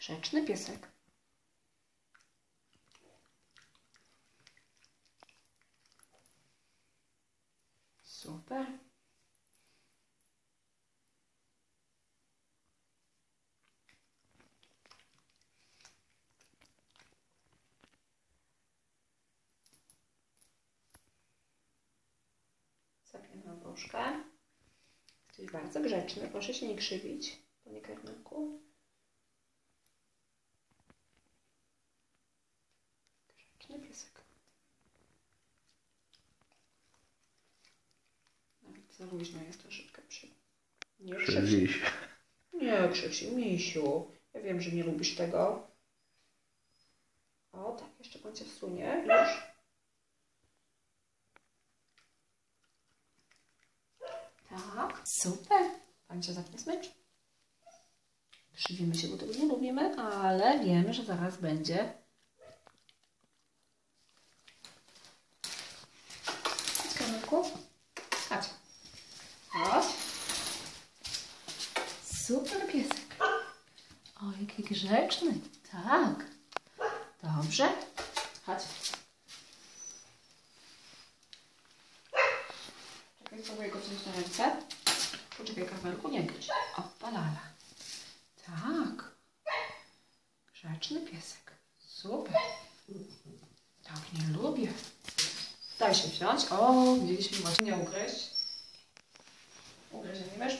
Grzeczny piesek. Super. Zapięłam bożka. Jesteś bardzo grzeczny. Proszę się nie krzywić, panie karmelku. Grzeczny piesek. Nawet za luźno jest troszeczkę przy... Nie krzywi się. Nie krzyw się, misiu. Ja wiem, że nie lubisz tego. O, tak, jeszcze pan cię wsunie. Już. Tak, super. Pan cię zapnie smycz. Krzywimy się, bo tego nie lubimy, ale wiemy, że zaraz będzie. Chodź, Kamilku. Chodź. Chodź. Super piesek. O, jaki grzeczny. Tak. Dobrze. Chodź. Czekaj, spróbuję go wziąć na ręce. Poczekaj, Karmelku, nie gryź. O, balala. Tak. Grzeczny piesek. Super. Tak, nie lubię. Daj się wziąć. O, widzieliśmy właśnie nie ugryźć. Ugryźć nie wiesz?